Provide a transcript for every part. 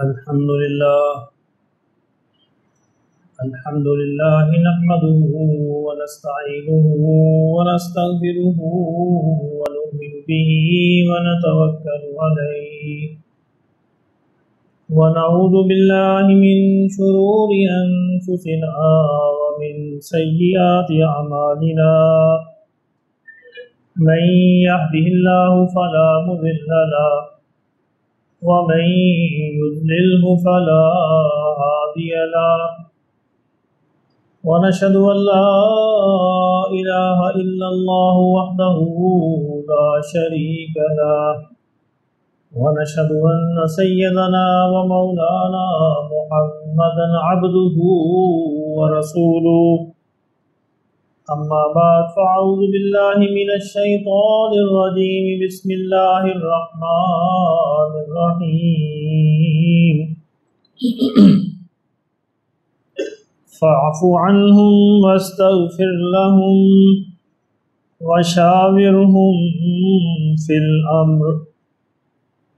الحمد لله نحمده ونستعينه ونستغفره ونؤمن به ونتوكل عليه ونعوذ بالله من شرور أنفسنا ومن سيئات أعمالنا من يهده الله فلا مضل له ومن يضلله فلا هادي له ونشهد أن لا إله إلا الله وحده لا شريك له ونشهد أن سيدنا ومولانا محمدا عبده ورسوله أما بعد فأعوذ بالله من الشيطان الرجيم بسم الله الرحمن الرحيم فاعف عنهم واستغفر لهم وشاورهم في الأمر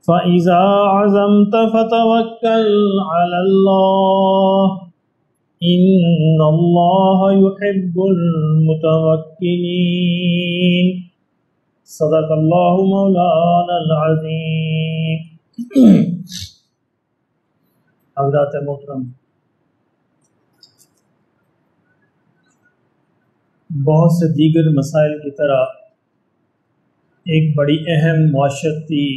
فإذا عزمت فتوكل على الله إن الله يحب المتوكلين صدق الله مولانا العظيم. حضرات محترم، بہت سے دیگر مسائل کی طرح ایک بڑی اہم معاشرتی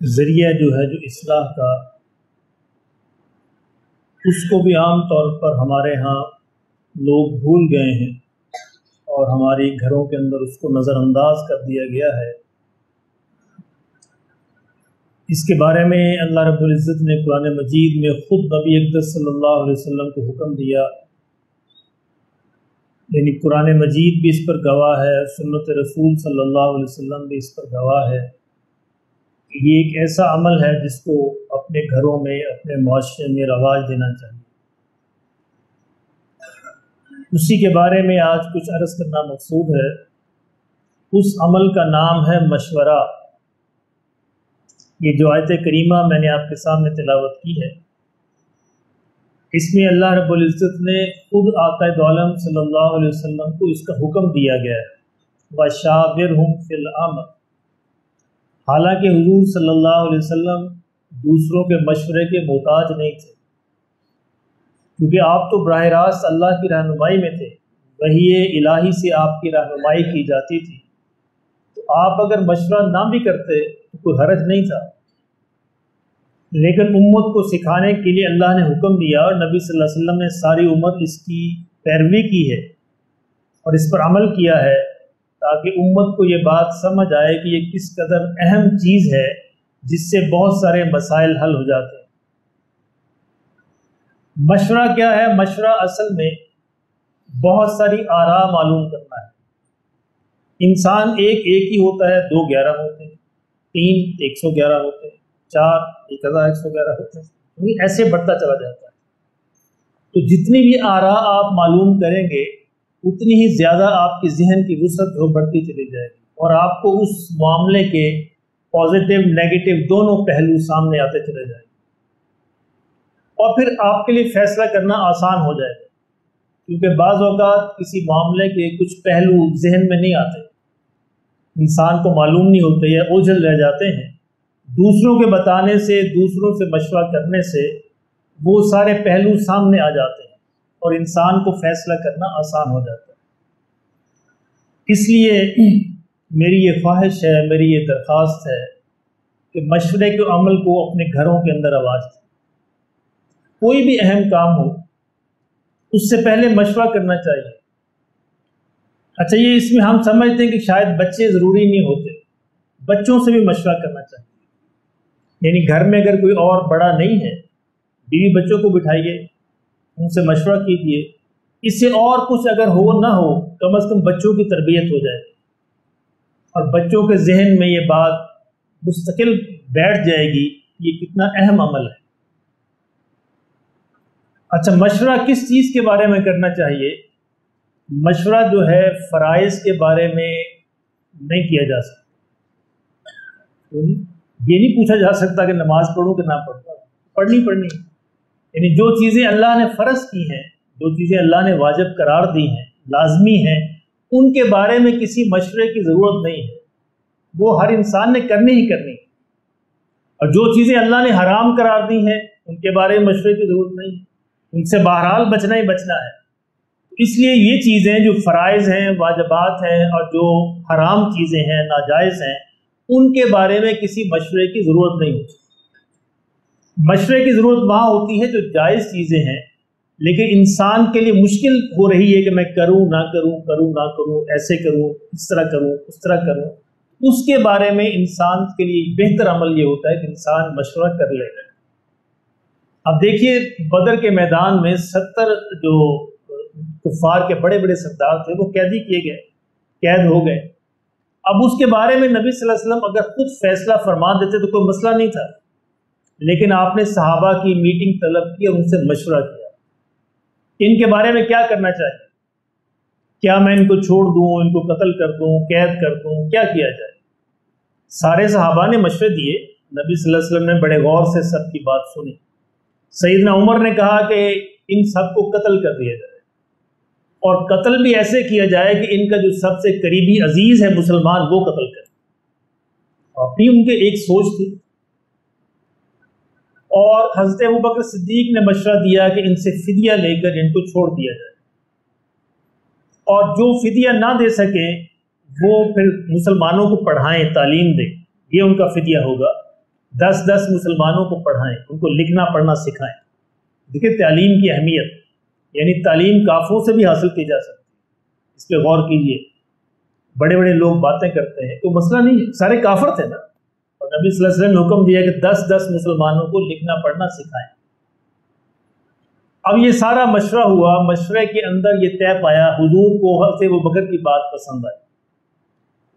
ذریعہ جو ہے جو اصلاح کا، اس کو بھی عام طور پر ہمارے ہاں لوگ بھول گئے ہیں اور ہماری گھروں کے اندر اس کو نظر انداز کر دیا گیا ہے. اس کے بارے میں اللہ رب العزت نے قرآن مجید میں خود نبی اقدس صلی اللہ علیہ وسلم کو حکم دیا، یعنی قرآن مجید بھی اس پر گواہ ہے، سنت رسول صلی اللہ علیہ وسلم بھی اس پر گواہ ہے کہ یہ ایک ایسا عمل ہے جس کو اپنے گھروں میں، اپنے معاشرے میں رواج دینا چاہیے. اسی کے بارے میں آج کچھ عرض کرنا مقصود ہے. اس عمل کا نام ہے مشورہ. یہ جو آیت کریمہ میں نے آپ کے سامنے تلاوت کی ہے، اس میں اللہ رب العزت نے خود آقا دو عالم صلی اللہ علیہ وسلم کو اس کا حکم دیا گیا ہے، وَشَاوِرْهُمْ فِي الْأَمْرِ. حالانکہ حضور صلی اللہ علیہ وسلم دوسروں کے مشورے کے محتاج نہیں تھے، کیونکہ آپ تو براہ راست اللہ کی رہنمائی میں تھے، وحی الہی سے آپ کی رہنمائی کی جاتی تھی. تو آپ اگر مشورہ نہ بھی کرتے تو کوئی حرج نہیں تھا، لیکن امت کو سکھانے کے لیے اللہ نے حکم دیا اور نبی صلی اللہ علیہ وسلم نے ساری امت اس کی پیروی کی ہے اور اس پر عمل کیا ہے، تاکہ امت کو یہ بات سمجھ آئے کہ یہ کس قدر اہم چیز ہے جس سے بہت سارے مسائل حل ہو جاتے ہیں. مشورہ کیا ہے؟ مشورہ اصل میں بہت ساری آراء معلوم کرنا ہے. انسان ایک ہی ہوتا ہے، 2 11 ہوتے ہیں، 3 111 ہوتے ہیں، 4 1111 ہوتے ہیں، ایسے بڑھتا چلا جاتا ہے. تو جتنی بھی آراء آپ معلوم کریں گے اتنی ہی زیادہ آپ کی ذہن کی وسعت جو بڑھتی چلی جائے گی اور آپ کو اس معاملے کے پازیٹیو نیگیٹو دونوں پہلو سامنے آتے چلے جائیں گے اور پھر آپ کے لیے فیصلہ کرنا آسان ہو جائے گا، کیونکہ بعض اوقات کسی معاملے کے کچھ پہلو ذہن میں نہیں آتے، انسان کو معلوم نہیں ہوتے یا اوجھل رہ جاتے ہیں. دوسروں کے بتانے سے، دوسروں سے مشورہ کرنے سے وہ سارے پہلو سامنے آ جاتے ہیں اور انسان کو فیصلہ کرنا آسان ہو جاتا ہے. اس لیے میری یہ خواہش ہے، میری یہ درخواست ہے کہ مشورے کے عمل کو اپنے گھروں کے اندر رواج دیں. کوئی بھی اہم کام ہو اس سے پہلے مشورہ کرنا چاہیے. اچھا، یہ اس میں ہم سمجھتے ہیں کہ شاید بچے ضروری نہیں ہوتے، بچوں سے بھی مشورہ کرنا چاہیے. یعنی گھر میں اگر کوئی اور بڑا نہیں ہے، بیوی بچوں کو بٹھائیے، ان سے مشورہ کیجیے. اس سے اور کچھ اگر ہو نہ ہو، کم از کم بچوں کی تربیت ہو جائے اور بچوں کے ذہن میں یہ بات مستقل بیٹھ جائے گی یہ کتنا اہم عمل ہے. اچھا، مشورہ کس چیز کے بارے میں کرنا چاہیے؟ مشورہ جو ہے فرائض کے بارے میں نہیں کیا جا سکتا. یہ نہیں پوچھا جا سکتا کہ نماز پڑھوں کہ نہ پڑھتا، پڑھنی یعنی جو چیزیں اللہ نے فرض کی ہیں، جو چیزیں اللہ نے واجب قرار دی ہیں، لازمی ہیں، ان کے بارے میں کسی مشورے کی ضرورت نہیں ہے، وہ ہر انسان نے کرنی ہی کرنی ہے۔ اور جو چیزیں اللہ نے حرام قرار دی ہیں ان کے بارے میں مشورے کی ضرورت نہیں ہے، ان سے بہرحال بچنا ہی بچنا ہے۔ اس لیے یہ چیزیں جو فرائض ہیں، واجبات ہیں، اور جو حرام چیزیں ہیں، ناجائز ہیں، ان کے بارے میں کسی مشورے کی ضرورت نہیں ہوتی۔ مشورے کی ضرورت وہاں ہوتی ہے جو جائز چیزیں ہیں لیکن انسان کے لیے مشکل ہو رہی ہے کہ میں کروں نہ کروں، ایسے کروں، اس طرح کروں، اس طرح کروں، اس کے بارے میں انسان کے لیے بہتر عمل یہ ہوتا ہے کہ انسان مشورہ کر لے گا۔ اب دیکھیے بدر کے میدان میں 70 جو کفار کے بڑے بڑے سردار تھے وہ قیدی کیے گئے، قید ہو گئے۔ اب اس کے بارے میں نبی صلی اللہ علیہ وسلم اگر خود فیصلہ فرما دیتے تو کوئی مسئلہ نہیں تھا، لیکن آپ نے صحابہ کی میٹنگ طلب کی اور ان سے مشورہ کیا ان کے بارے میں کیا کرنا چاہیے، کیا میں ان کو چھوڑ دوں، ان کو قتل کر دوں، قید کر دوں، کیا کیا جائے۔ سارے صحابہ نے مشورے دیے، نبی صلی اللہ علیہ وسلم نے بڑے غور سے سب کی بات سنی۔ سیدنا عمر نے کہا کہ ان سب کو قتل کر دیا جائے، اور قتل بھی ایسے کیا جائے کہ ان کا جو سب سے قریبی عزیز ہے مسلمان وہ قتل کرے۔ اپنی ان کے ایک سوچ تھی۔ اور حضرت ابوبکر صدیق نے مشورہ دیا کہ ان سے فدیہ لے کر ان کو چھوڑ دیا جائے، اور جو فدیہ نہ دے سکے وہ پھر مسلمانوں کو پڑھائیں، تعلیم دیں، یہ ان کا فدیہ ہوگا۔ 10 مسلمانوں کو پڑھائیں، ان کو لکھنا پڑھنا سکھائیں۔ دیکھیں تعلیم کی اہمیت، یعنی تعلیم کافروں سے بھی حاصل کی جا سکتی ہے، اس پہ غور کیجئے۔ بڑے بڑے لوگ باتیں کرتے ہیں، کوئی مسئلہ نہیں ہے، سارے کافر تھے نا، اور نبی صلی اللہ علیہ وسلم نے حکم دیا کہ 10 مسلمانوں کو لکھنا پڑھنا سکھائیں۔ اب یہ سارا مشورہ ہوا، مشورے کے اندر یہ طے پایا، حضور کو حضرت ابوبکر کی بات پسند آئی،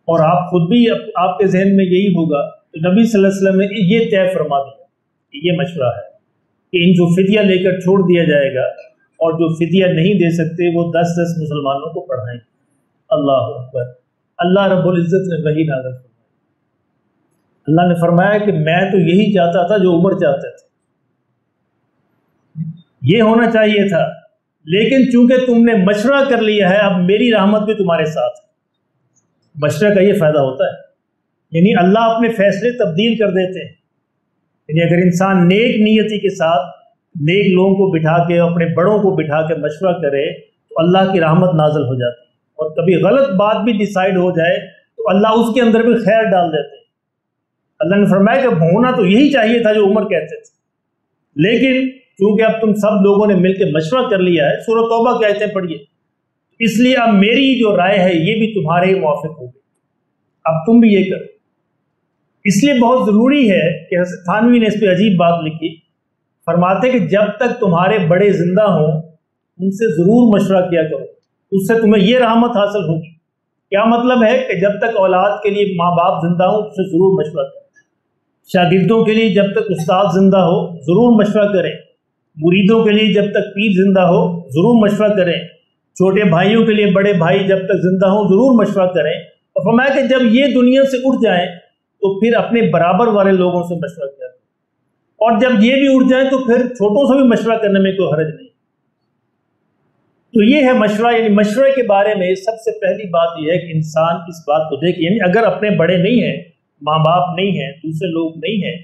اور آپ خود بھی آپ کے ذہن میں یہی ہوگا، تو نبی صلی اللہ علیہ وسلم نے یہ طے فرما دیا کہ یہ مشورہ ہے کہ ان جو فدیہ لے کر چھوڑ دیا جائے گا، اور جو فدیہ نہیں دے سکتے وہ 10 مسلمانوں کو پڑھائیں۔ اللہ اکبر۔ اللہ رب العزت نے وحی نازل فرمائی۔ اللہ نے فرمایا کہ میں تو یہی چاہتا تھا جو عمر چاہتے تھے، یہ ہونا چاہیے تھا، لیکن چونکہ تم نے مشورہ کر لیا ہے اب میری رحمت بھی تمہارے ساتھ ہے۔ مشورہ کا یہ فائدہ ہوتا ہے، یعنی اللہ اپنے فیصلے تبدیل کر دیتے ہیں۔ یعنی اگر انسان نیک نیتی کے ساتھ نیک لوگوں کو بٹھا کے، اپنے بڑوں کو بٹھا کے مشورہ کرے تو اللہ کی رحمت نازل ہو جاتی ہے، اور کبھی غلط بات بھی ڈیسائیڈ ہو جائے تو اللہ اس کے اندر بھی خیر ڈال دیتے ہیں۔ اللہ نے فرمایا کہ ہونا تو یہی چاہیے تھا جو عمر کہتے تھے، لیکن کیونکہ اب تم سب لوگوں نے مل کے مشورہ کر لیا ہے، سورہ توبہ کی آیتیں پڑھیے، اس لیے اب میری جو رائے ہے یہ بھی تمہارے ہی موافق ہوگی، اب تم بھی یہ کرو۔ اس لیے بہت ضروری ہے کہ حضرت تھانوی نے اس پہ عجیب بات لکھی، فرماتے کہ جب تک تمہارے بڑے زندہ ہوں ان سے ضرور مشورہ کیا کرو، اس سے تمہیں یہ رحمت حاصل ہوگی۔ کیا مطلب ہے کہ جب تک اولاد کے لیے ماں باپ زندہ ہوں اس سے ضرور مشورہ کریں، شاگردوں کے لیے جب تک استاد زندہ ہو ضرور مشورہ کریں، مریدوں کے لیے جب تک پیر زندہ ہو ضرور مشورہ کریں، چھوٹے بھائیوں کے لیے بڑے بھائی جب تک زندہ ہوں ضرور مشورہ کریں۔ اور فرمایا کہ جب یہ دنیا سے اٹھ جائیں تو پھر اپنے برابر والے لوگوں سے مشورہ کیا کریں، اور جب یہ بھی اٹھ جائیں تو پھر چھوٹوں سے بھی مشورہ کرنے میں کوئی حرج نہیں۔ تو یہ ہے مشورہ، یعنی مشورے کے بارے میں سب سے پہلی بات یہ ہے کہ انسان اس بات کو دیکھے، یعنی اگر اپنے بڑے نہیں ہیں، ماں باپ نہیں ہیں، دوسرے لوگ نہیں ہیں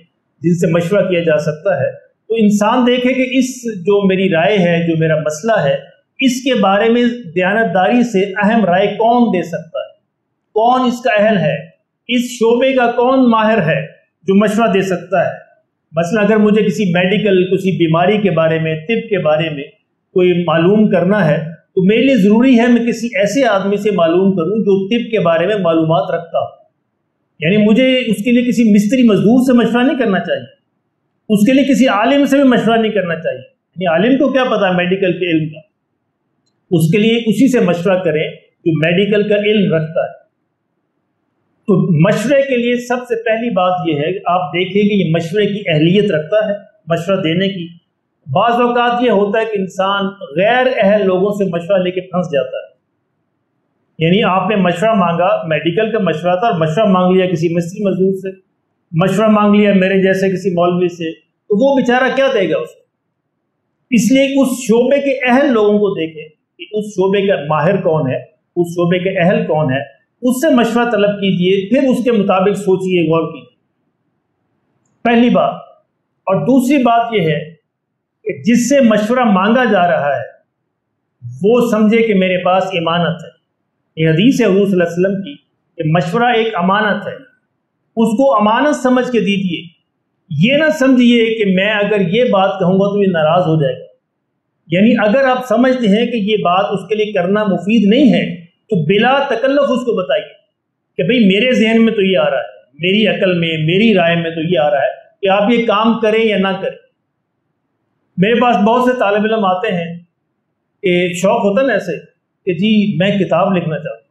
جن سے مشورہ کیا جا سکتا ہے، تو انسان دیکھے کہ اس جو میری رائے ہے، جو میرا مسئلہ ہے، اس کے بارے میں دیانتداری سے اہم رائے کون دے سکتا ہے، کون اس کا اہل ہے، اس شعبے کا کون ماہر ہے جو مشورہ دے سکتا ہے۔ مثلا اگر مجھے کسی میڈیکل، کسی بیماری کے بارے میں، طب کے بارے میں کوئی معلوم کرنا ہے تو میرے لیے ضروری ہے میں کسی ایسے آدمی سے معلوم کروں جو طب کے بارے میں معلومات رکھتا ہو۔ یعنی مجھے اس کے لیے کسی مستری مزدور سے مشورہ نہیں کرنا چاہیے، اس کے لیے کسی عالم سے بھی مشورہ نہیں کرنا چاہیے۔ یعنی عالم کو کیا پتا میڈیکل کے علم کا، اس کے لیے اسی سے مشورہ کریں جو میڈیکل کا علم رکھتا ہے۔ تو مشورے کے لیے سب سے پہلی بات یہ ہے کہ آپ دیکھیں کہ یہ مشورے کی اہلیت رکھتا ہے، مشورہ دینے کی۔ بعض اوقات یہ ہوتا ہے کہ انسان غیر اہل لوگوں سے مشورہ لے کے پھنس جاتا ہے، یعنی آپ نے مشورہ مانگا، میڈیکل کا مشورہ تھا، اور مشورہ مانگ لیا کسی مستری مزدور سے، مشورہ مانگ لیا میرے جیسے کسی مولوی سے، تو وہ بیچارہ کیا دے گا اس کو؟ اس لیے اس شعبے کے اہل لوگوں کو دیکھیں کہ اس شعبے کا ماہر کون ہے، اس شعبے کے اہل کون ہے، اس سے مشورہ طلب کیجئے، پھر اس کے مطابق سوچئے، غور کیجئے، پہلی بات۔ اور دوسری بات یہ ہے کہ جس سے مشورہ مانگا جا رہا ہے وہ سمجھے کہ میرے پاس امانت ہے۔ یہ حدیث ہے حضور صلی اللہ علیہ وسلم کی کہ مشورہ ایک امانت ہے، اس کو امانت سمجھ کے دیجئے۔ یہ نہ سمجھیے کہ میں اگر یہ بات کہوں گا تو یہ ناراض ہو جائے گا، یعنی اگر آپ سمجھتے ہیں کہ یہ بات اس کے لیے کرنا مفید نہیں ہے تو بلا تکلف اس کو بتائیے کہ بھئی میرے ذہن میں تو یہ آ رہا ہے، میری عقل میں، میری رائے میں تو یہ آ رہا ہے کہ آپ یہ کام کریں یا نہ کریں۔ میرے پاس بہت سے طالب علم آتے ہیں کہ شوق ہوتا نا ایسے کہ جی میں کتاب لکھنا چاہتا ہوں،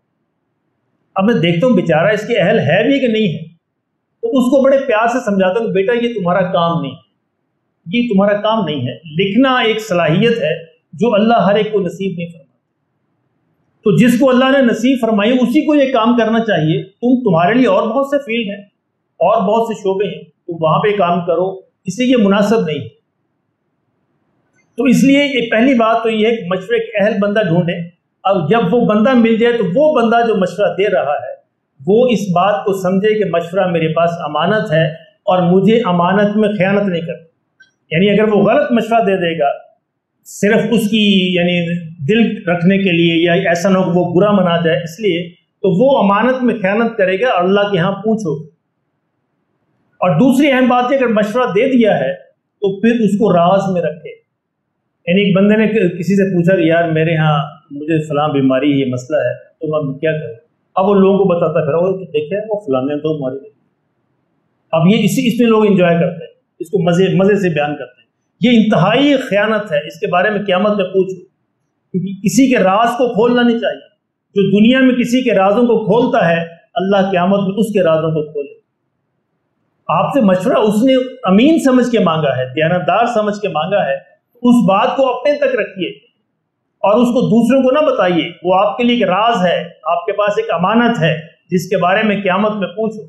اب میں دیکھتا ہوں بیچارہ اس کے اہل ہے بھی کہ نہیں ہے، تو اس کو بڑے پیار سے سمجھاتا ہوں کہ بیٹا یہ تمہارا کام نہیں، یہ تمہارا کام نہیں ہے، لکھنا ایک صلاحیت ہے جو اللہ ہر ایک کو نصیب نہیں فرماتا، تو جس کو اللہ نے نصیب فرمائی اسی کو یہ کام کرنا چاہیے۔ تمہارے لیے اور بہت سے فیلڈ ہیں اور بہت سے شعبے ہیں، تم وہاں پہ کام کرو، اس لیے یہ مناسب نہیں ہے۔ تو اس لیے یہ پہلی بات تو یہ ہے کہ مشورے کے اہل بندہ ڈھونڈیں، اب جب وہ بندہ مل جائے تو وہ بندہ جو مشورہ دے رہا ہے وہ اس بات کو سمجھے کہ مشورہ میرے پاس امانت ہے اور مجھے امانت میں خیانت نہیں کرتی۔ یعنی اگر وہ غلط مشورہ دے دے گا صرف اس کی یعنی دل رکھنے کے لیے یا ایسا نہ ہو کہ وہ برا منا جائے اس لیے، تو وہ امانت میں خیانت کرے گا اور اللہ کے ہاں پوچھو۔ اور دوسری اہم بات ہے اگر مشورہ دے دیا ہے تو پھر اس کو راز میں رکھے۔ یعنی ایک بندے نے کسی سے پوچھا کہ یار میرے ہاں مجھے فلاں بیماری یہ مسئلہ ہے تو میں کیا کروں، اب وہ لوگوں کو بتاتا پھر وہ دیکھے وہ فلاں نے تو بیماری ہے۔ اب یہ اس میں لوگ انجوائے کرتے ہیں، اس کو مزے سے بیان کرتے ہیں۔ یہ انتہائی خیانت ہے، اس کے بارے میں قیامت میں پوچھو، کیونکہ کسی کے راز کو کھولنا نہیں چاہیے۔ جو دنیا میں کسی کے رازوں کو کھولتا ہے اللہ قیامت میں اس کے رازوں کو کھولے۔ آپ سے مشورہ اس نے امین سمجھ کے مانگا ہے، دیانتدار سمجھ کے مانگا ہے، اس بات کو اپنے تک رکھیے اور اس کو دوسروں کو نہ بتائیے، وہ آپ کے لیے ایک راز ہے، آپ کے پاس ایک امانت ہے جس کے بارے میں قیامت میں پوچھو۔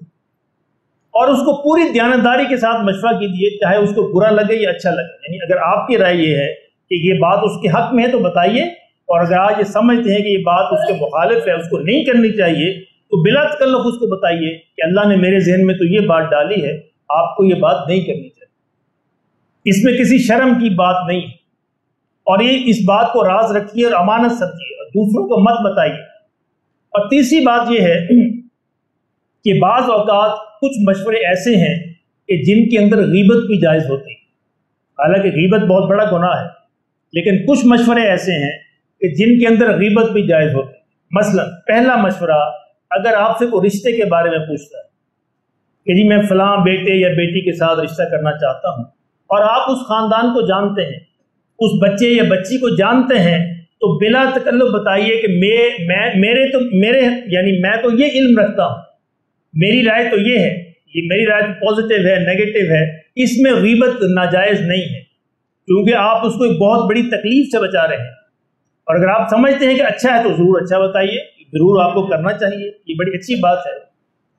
اور اس کو پوری دیانتداری کے ساتھ مشورہ کیجیے، چاہے اس کو برا لگے یا اچھا لگے۔ یعنی اگر آپ کی رائے یہ ہے کہ یہ بات اس کے حق میں ہے تو بتائیے، اور اگر آپ یہ سمجھتے ہیں کہ یہ بات اس کے مخالف ہے، اس کو نہیں کرنی چاہیے، تو بلا تکلف اس کو بتائیے کہ اللہ نے میرے ذہن میں تو یہ بات ڈالی ہے، آپ کو یہ بات نہیں کرنی چاہیے۔ اس میں کسی شرم کی بات نہیں ہے، اور یہ اس بات کو راز رکھیے اور امانت سمجھیے اور دوسروں کو مت بتائیے۔ اور تیسری بات یہ ہے کہ بعض اوقات کچھ مشورے ایسے ہیں کہ جن کے اندر غیبت بھی جائز ہوتی ہے، حالانکہ غیبت بہت بڑا گناہ ہے، لیکن کچھ مشورے ایسے ہیں کہ جن کے اندر غیبت بھی جائز ہوتی ہے۔ مثلا پہلا مشورہ، اگر آپ سے کوئی رشتے کے بارے میں پوچھتا ہے کہ جی میں فلاں بیٹے یا بیٹی کے ساتھ رشتہ کرنا چاہتا ہوں، اور آپ اس خاندان کو جانتے ہیں، اس بچے یا بچی کو جانتے ہیں، تو بلا تکلف بتائیے کہ میں تو یہ علم رکھتا ہوں، میری رائے تو یہ ہے، یہ میری رائے تو پازیٹیو ہے، نیگیٹو ہے، اس میں غیبت ناجائز نہیں ہے، کیونکہ آپ اس کو ایک بہت بڑی تکلیف سے بچا رہے ہیں۔ اور اگر آپ سمجھتے ہیں کہ اچھا ہے تو ضرور اچھا بتائیے، ضرور آپ کو کرنا چاہیے، یہ بڑی اچھی بات ہے۔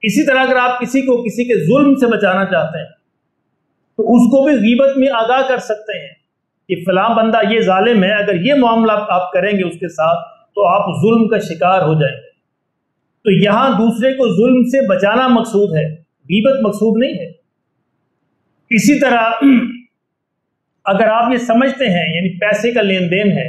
اسی طرح اگر آپ کسی کو کسی کے ظلم سے بچانا چاہتے ہیں تو اس کو بھی غیبت میں آگاہ کر سکتے ہیں کہ فلاں بندہ یہ ظالم ہے، اگر یہ معاملہ آپ کریں گے اس کے ساتھ تو آپ ظلم کا شکار ہو جائیں گے۔ تو یہاں دوسرے کو ظلم سے بچانا مقصود ہے، غیبت مقصود نہیں ہے۔ اسی طرح اگر آپ یہ سمجھتے ہیں یعنی پیسے کا لین دین ہے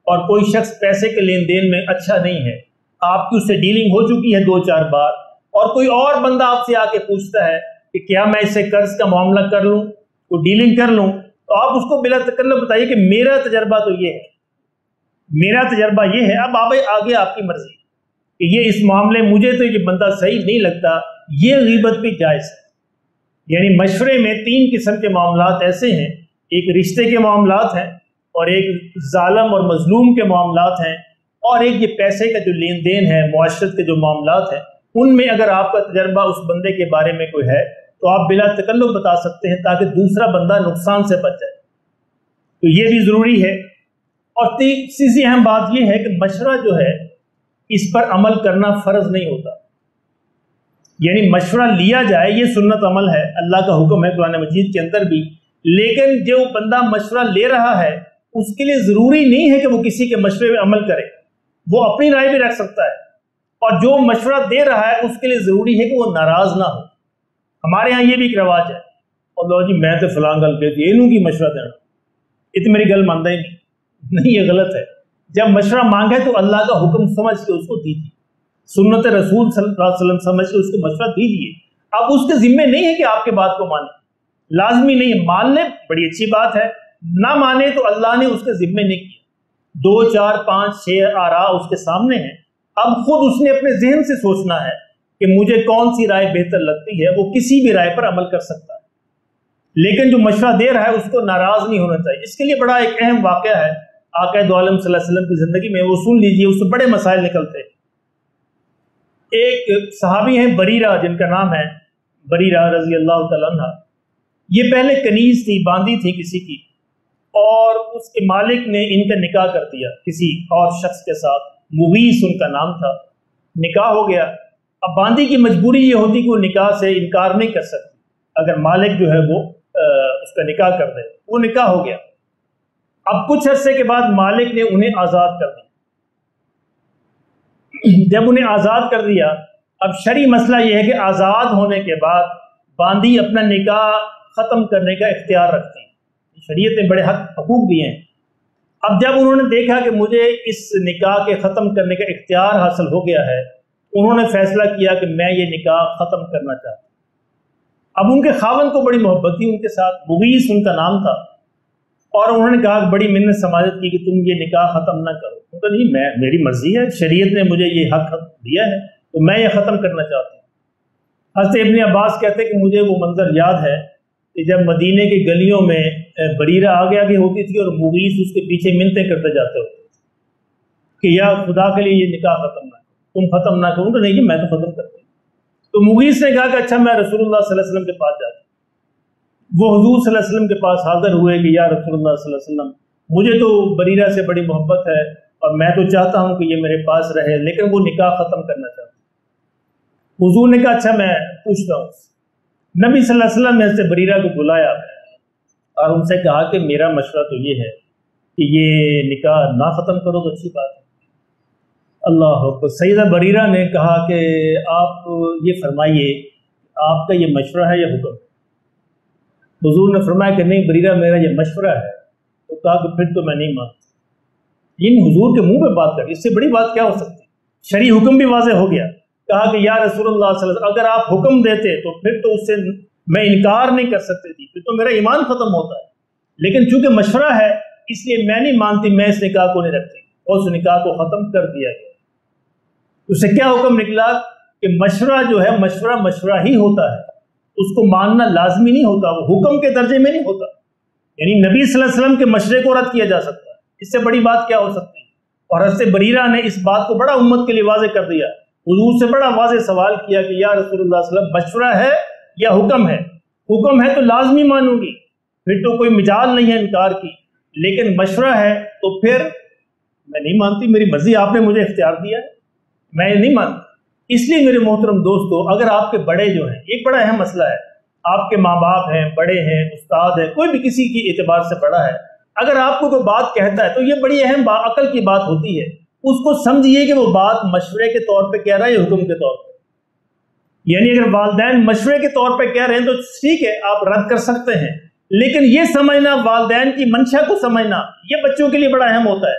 اور کوئی شخص پیسے کے لین دین میں اچھا نہیں ہے، آپ کی اس سے ڈیلنگ ہو چکی ہے 2-4 بار، اور کوئی اور بندہ آپ سے آ کے پوچھتا ہے کہ کیا میں اس سے قرض کا معاملہ کر لوں، کوئی ڈیلنگ کر لوں، تو آپ اس کو بلا تکلف بتائیے کہ میرا تجربہ تو یہ ہے، میرا تجربہ یہ ہے، اب آگے آپ کی مرضی کہ یہ اس معاملے مجھے تو یہ بندہ صحیح نہیں لگتا، یہ غیبت بھی جائز ہے۔ یعنی مشورے میں 3 قسم کے معاملات ایسے ہیں، ایک رشتے کے معاملات ہیں، اور ایک ظالم اور مظلوم کے معاملات ہیں، اور ایک یہ پیسے کا جو لین دین ہے، معاشرت کے جو معاملات ہیں، ان میں اگر آپ کا تجربہ اس بندے کے بارے میں کوئی ہے تو آپ بلا تکلف بتا سکتے ہیں تاکہ دوسرا بندہ نقصان سے بچ جائے، تو یہ بھی ضروری ہے۔ اور تیسری اہم بات یہ ہے کہ مشورہ جو ہے اس پر عمل کرنا فرض نہیں ہوتا، یعنی مشورہ لیا جائے یہ سنت عمل ہے، اللہ کا حکم ہے قرآن مجید کے اندر بھی، لیکن جو بندہ مشورہ لے رہا ہے اس کے لیے ضروری نہیں ہے کہ وہ کسی کے مشورے پہ عمل کرے، وہ اپنی رائے بھی رکھ سکتا ہے، اور جو مشورہ دے رہا ہے اس کے لیے ضروری ہے کہ وہ ناراض نہ ہو۔ ہمارے ہاں یہ بھی ایک رواج ہے، اور لو جی میں تو فلاں گل کہتی انہوں کی مشورہ دینا، یہ تو میری گل مانتا ہی نہیں، یہ غلط ہے۔ جب مشورہ مانگے تو اللہ کا حکم سمجھ کے اس کو دیجیے، سنت رسول صلی اللہ علیہ وسلم سمجھ کے اس کو مشورہ دیجیے۔ اب اس کے ذمے نہیں ہے کہ آپ کے بات کو مانے، لازمی نہیں ہے، مان لے بڑی اچھی بات ہے، نہ مانے تو اللہ نے اس کے ذمے نہیں کیا۔ 2 4 5 6 آراء اس کے سامنے ہیں، اب خود اس نے اپنے ذہن سے سوچنا ہے کہ مجھے کون سی رائے بہتر لگتی ہے، وہ کسی بھی رائے پر عمل کر سکتا ہے، لیکن جو مشورہ دے رہا ہے اس کو ناراض نہیں ہونا چاہیے۔ اس کے لیے بڑا ایک اہم واقعہ ہے آقا دو عالم صلی اللہ علیہ وسلم کی زندگی میں، وہ سن لیجئے، اس سے بڑے مسائل نکلتے ہیں۔ ایک صحابی ہیں بریرہ، جن کا نام ہے بریرہ رضی اللہ تعالیٰ عنہ، یہ پہلے کنیز تھی، باندی تھی کسی کی، اور اس کے مالک نے ان کا نکاح کر دیا کسی اور شخص کے ساتھ، مغیث ان کا نام تھا، نکاح ہو گیا۔ اب باندی کی مجبوری یہ ہوتی کہ وہ نکاح سے انکار نہیں کر سکتی، اگر مالک جو ہے وہ اس کا نکاح کر دے، وہ نکاح ہو گیا۔ اب کچھ عرصے کے بعد مالک نے انہیں آزاد کر دیا۔ جب انہیں آزاد کر دیا، اب شرعی مسئلہ یہ ہے کہ آزاد ہونے کے بعد باندی اپنا نکاح ختم کرنے کا اختیار رکھتی ہیں، شریعت نے بڑے حقوق دیے ہیں۔ اب جب انہوں نے دیکھا کہ مجھے اس نکاح کے ختم کرنے کا اختیار حاصل ہو گیا ہے، انہوں نے فیصلہ کیا کہ میں یہ نکاح ختم کرنا چاہتا ہوں۔ اب ان کے خاوند کو بڑی محبت تھی ان کے ساتھ، مغیث ان کا نام تھا، اور انہوں نے کہا بڑی منت سماجت کی کہ تم یہ نکاح ختم نہ کرو۔ تو نہیں، میری مرضی ہے، شریعت نے مجھے یہ حق دیا ہے تو میں یہ ختم کرنا چاہتا ہوں۔ حضرت ابن عباس کہتے ہیں کہ مجھے وہ منظر یاد ہے کہ جب مدینے کی گلیوں میں بریرہ آگے آگے ہوتی تھی اور مغیث اس کے پیچھے منتیں کرتے جاتے ہوتے کہ یا خدا کے لیے یہ نکاح ختم نہ کرو، تم ختم نہ کرو۔ تو نہیں کہ میں تو ختم کرتا ہوں۔ تو مغیث نے کہا کہ اچھا میں رسول اللہ صلی اللہ علیہ وسلم کے پاس جاتا ہوں۔ وہ حضور صلی اللہ علیہ وسلم کے پاس حاضر ہوئے کہ یا رسول اللہ صلی اللہ علیہ وسلم، مجھے تو بریرہ سے بڑی محبت ہے اور میں تو چاہتا ہوں کہ یہ میرے پاس رہے، لیکن وہ نکاح ختم کرنا چاہتا ہوں۔ حضور نے کہا اچھا میں پوچھتا ہوں۔ نبی صلی اللہ علیہ وسلم نے حضرت بریرہ کو بلایا اور ان سے کہا کہ میرا مشورہ تو یہ ہے کہ یہ نکاح نہ ختم کرو تو اچھی بات ہے۔ اللہ اکبر۔ سیدہ بریرہ نے کہا کہ آپ یہ فرمائیے آپ کا یہ مشورہ ہے یا حکم؟ حضور نے فرمایا کہ نہیں بریرہ میرا یہ مشورہ ہے۔ تو کہا کہ پھر تو میں نہیں مانتا۔ یعنی حضور کے منہ پہ بات کر، اس سے بڑی بات کیا ہو سکتی؟ شرعی حکم بھی واضح ہو گیا۔ کہا کہ یا رسول اللہ صلی اللہ علیہ وسلم اگر آپ حکم دیتے تو پھر تو اس سے میں انکار نہیں کر سکتی تھی، پھر تو میرا ایمان ختم ہوتا ہے، لیکن چونکہ مشورہ ہے اس لیے میں نہیں مانتی، میں اس نکاح کو نہیں رکھتی، اور اس نکاح کو ختم کر دیا گیا۔ اس سے کیا حکم نکلا کہ مشورہ جو ہے مشورہ ہی ہوتا ہے، اس کو ماننا لازمی نہیں ہوتا، وہ حکم کے درجے میں نہیں ہوتا۔ یعنی نبی صلی اللہ علیہ وسلم کے مشورے کو رد کیا جا سکتا ہے، اس سے بڑی بات کیا ہو سکتی ہے؟ اور حضرت بریرہ نے اس بات کو بڑا امت کے لیے واضح کر دیا، حضور سے بڑا واضح سوال کیا کہ یا رسول اللہ صلی اللہ علیہ وسلم مشورہ ہے یا حکم ہے؟ حکم ہے تو لازمی مانوں گی، پھر تو کوئی مجال نہیں ہے انکار کی، لیکن مشورہ ہے تو پھر میں نہیں مانتی، میری مرضی، آپ نے مجھے اختیار دیا ہے، میں نہیں مانتی۔ اس لیے میرے محترم دوستو، اگر آپ کے بڑے جو ہیں، ایک بڑا اہم مسئلہ ہے، آپ کے ماں باپ ہیں، بڑے ہیں، استاد ہیں، کوئی بھی کسی کی اعتبار سے بڑا ہے، اگر آپ کو کوئی بات کہتا ہے تو یہ بڑی اہم عقل کی بات ہوتی ہے، اس کو سمجھیے کہ وہ بات مشورے کے طور پہ کہہ رہا ہے یا حکم کے طور پہ۔ یعنی اگر والدین مشورے کے طور پہ کہہ رہے ہیں تو ٹھیک ہے، آپ رد کر سکتے ہیں، لیکن یہ سمجھنا، والدین کی منشا کو سمجھنا، یہ بچوں کے لیے بڑا اہم ہوتا ہے۔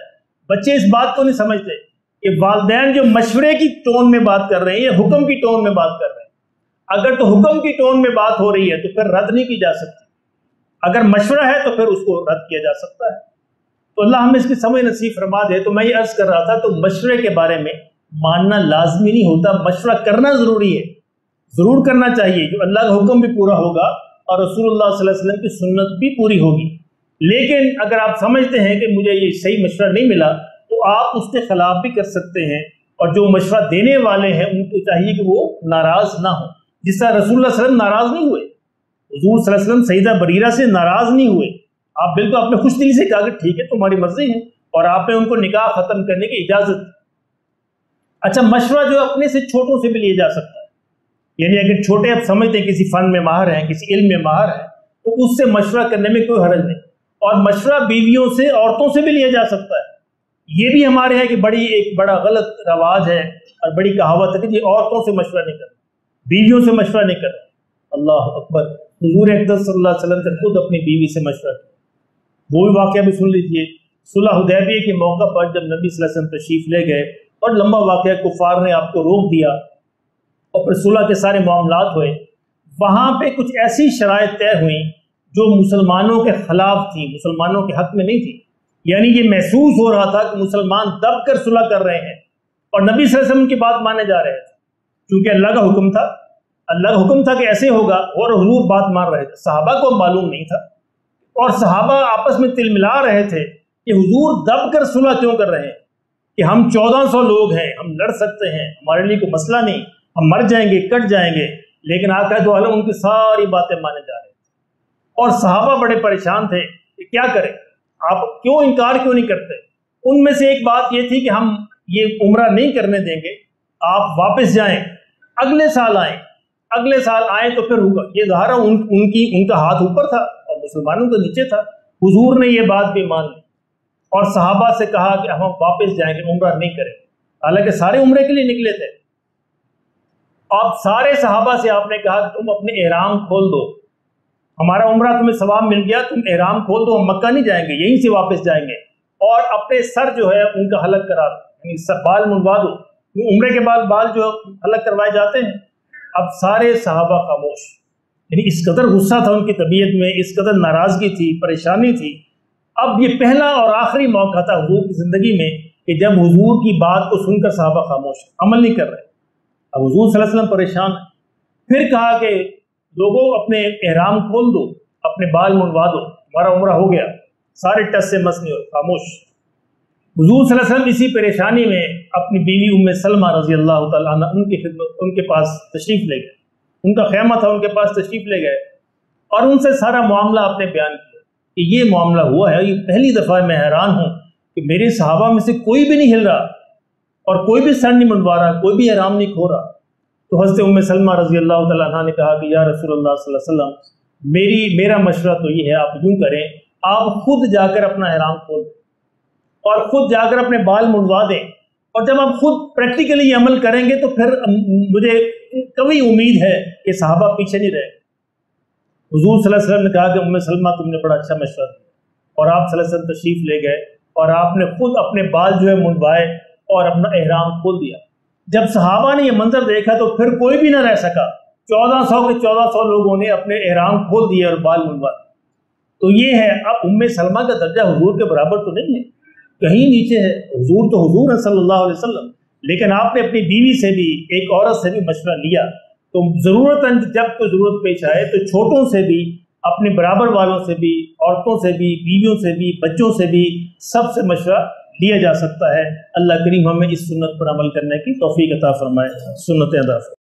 بچے اس بات کو نہیں سمجھتے کہ والدین جو مشورے کی ٹون میں بات کر رہے ہیں یا حکم کی ٹون میں بات کر رہے ہیں۔ اگر تو حکم کی ٹون میں بات ہو رہی ہے تو پھر رد نہیں کی جا سکتی، اگر مشورہ ہے تو پھر اس کو رد کیا جا سکتا ہے۔ تو اللہ ہمیں اس کی سمجھ نصیب فرما دے۔ تو میں یہ عرض کر رہا تھا، تو مشورے کے بارے میں ماننا لازمی نہیں ہوتا، مشورہ کرنا ضروری ہے، ضرور کرنا چاہیے، جو اللہ کا حکم بھی پورا ہوگا اور رسول اللہ صلی اللہ علیہ وسلم کی سنت بھی پوری ہوگی۔ لیکن اگر آپ سمجھتے ہیں کہ مجھے یہ صحیح مشورہ نہیں ملا تو آپ اس کے خلاف بھی کر سکتے ہیں، اور جو مشورہ دینے والے ہیں ان کو چاہیے کہ وہ ناراض نہ ہوں، جس طرح رسول اللہ صلی اللہ علیہ وسلم ناراض نہیں ہوئے، حضور صلی اللہ علیہ وسلم سیدہ بریرہ سے ناراض نہیں ہوئے، آپ بالکل اپنے خوش دلی سے کہا کہ ٹھیک ہے تمہاری مرضی ہے، اور آپ نے ان کو نکاح ختم کرنے کی اجازت دی۔ اچھا، مشورہ جو اپنے سے چھوٹوں سے بھی لیا جا سکتا ہے، یعنی اگر چھوٹے آپ سمجھتے ہیں کسی فن میں ماہر ہیں، کسی علم میں ماہر ہیں، تو اس سے مشورہ کرنے میں کوئی حرج نہیں. اور مشورہ بیویوں سے، عورتوں سے بھی لیا جا سکتا ہے. یہ بھی ہمارے ہیں کہ ایک بڑا غلط رواج ہے اور بڑی کہاوت ہے کہ جی عورتوں سے مشورہ نہیں کرنا، بیویوں سے مشورہ نہیں کرنا. اللہ اکبر، حضور اقدس صلی اللہ علیہ وسلم نے خود اپنی بیوی سے مشورہ کیا. وہ بھی واقعہ بھی سن لیجئے. صلح حدیبیہ کے موقع پر جب نبی صلی اللہ علیہ وسلم تشریف لے گئے اور لمبا واقعہ، کفار نے آپ کو روک دیا اور پھر صلح کے سارے معاملات ہوئے، وہاں پہ کچھ ایسی شرائط طے ہوئیں جو مسلمانوں کے خلاف تھیں، مسلمانوں کے حق میں نہیں تھی. یعنی یہ محسوس ہو رہا تھا کہ مسلمان دب کر صلح کر رہے ہیں اور نبی صلی اللہ علیہ وسلم کی بات مانے جا رہے تھے، کیونکہ اللہ کا حکم تھا. اللہ کا حکم تھا کہ ایسے ہوگا اور حضور بات مان رہے تھے. صحابہ کو معلوم نہیں تھا اور صحابہ آپس میں تل ملا رہے تھے کہ حضور دب کر صلح کیوں کر رہے ہیں، کہ ہم 1400 لوگ ہیں، ہم لڑ سکتے ہیں، ہمارے لیے کوئی مسئلہ نہیں، ہم مر جائیں گے، کٹ جائیں گے. لیکن آقا دو عالم ان کی ساری باتیں مانے جا رہے تھے اور صحابہ بڑے پریشان تھے کہ کیا کریں، آپ کیوں انکار کیوں نہیں کرتے. ان میں سے ایک بات یہ تھی کہ ہم یہ عمرہ نہیں کرنے دیں گے، آپ واپس جائیں، اگلے سال آئیں. اگلے سال آئیں تو پھر ہوگا. یہ ظاہر ان کا ہاتھ اوپر تھا اور مسلمانوں کے نیچے تھا. حضور نے یہ بات بھی مان لی اور صحابہ سے کہا کہ ہم واپس جائیں گے، عمرہ نہیں کریں. حالانکہ سارے عمرے کے لیے نکلے تھے. آپ سارے صحابہ سے آپ نے کہا کہ تم اپنے احرام کھول دو، ہمارا عمرہ تمہیں ثواب مل گیا، تم احرام کھول دو، ہم مکہ نہیں جائیں گے، یہیں سے واپس جائیں گے. اور اپنے سر جو ہے ان کا حلق کرا دو، یعنی بال منڈوا دو. عمرے کے بعد بال جو حلق کروائے جاتے ہیں. اب سارے صحابہ خاموش، یعنی اس قدر غصہ تھا ان کی طبیعت میں، اس قدر ناراضگی تھی، پریشانی تھی. اب یہ پہلا اور آخری موقع تھا حضور کی زندگی میں کہ جب حضور کی بات کو سن کر صحابہ خاموش، عمل نہیں کر رہے. اب حضور صلی اللہ علیہ وسلم پریشان ہیں. پھر کہا کہ لوگوں اپنے احرام کھول دو، اپنے بال منڈوا دو، ہمارا عمرہ ہو گیا. سارے ٹس سے مس نہیں ہو، خاموش. حضور صلی اللہ علیہ وسلم اسی پریشانی میں اپنی بیوی ام سلمہ رضی اللہ تعالیٰ عنہ ان کے پاس تشریف لے گئے. ان کا خیمہ تھا، ان کے پاس تشریف لے گئے اور ان سے سارا معاملہ آپ نے بیان کیا کہ یہ معاملہ ہوا ہے. یہ پہلی دفعہ میں حیران ہوں کہ میرے صحابہ میں سے کوئی بھی نہیں ہل رہا اور کوئی بھی سر نہیں منڈوا رہا، کوئی بھی احرام نہیں کھو رہا. تو حضرت ام سلمہ رضی اللہ تعالیٰ عنہ نے کہا کہ یا رسول اللہ صلی اللہ علیہ وسلم، میرا مشورہ تو یہ ہے، آپ یوں کریں، آپ خود جا کر اپنا احرام کھول دیں اور خود جا کر اپنے بال منڈوا دیں. اور جب آپ خود پریکٹیکلی یہ عمل کریں گے تو پھر مجھے کبھی امید ہے کہ صحابہ پیچھے نہیں رہے. حضور صلی اللہ علیہ وسلم نے کہا کہ ام سلمہ تم نے بڑا اچھا مشورہ دیا. اور آپ صلی اللہ علیہ وسلم تشریف لے گئے اور آپ نے خود اپنے بال جو ہے منڈوائے اور اپنا احرام کھول دیا. جب صحابہ نے یہ منظر دیکھا تو پھر کوئی بھی نہ رہ سکا. 1400 کے 1400 لوگوں نے اپنے احرام کھول دیے اور بال منڈوا دیے. تو یہ ہے. اب ام سلمہ کا درجہ حضور کے برابر تو نہیں ہے، کہیں نیچے ہے. حضور تو حضور ہے صلی اللہ علیہ وسلم، لیکن آپ نے اپنی بیوی سے بھی، ایک عورت سے بھی مشورہ لیا. تو ضرورت جب کوئی ضرورت پیش آئے تو چھوٹوں سے بھی، اپنے برابر والوں سے بھی، عورتوں سے بھی، بیویوں سے بھی، بچوں سے بھی، سب سے مشورہ لیا جا سکتا ہے. اللہ کریم ہمیں اس سنت پر عمل کرنے کی توفیق عطا فرمائے. سنتیں ادا فرمائے.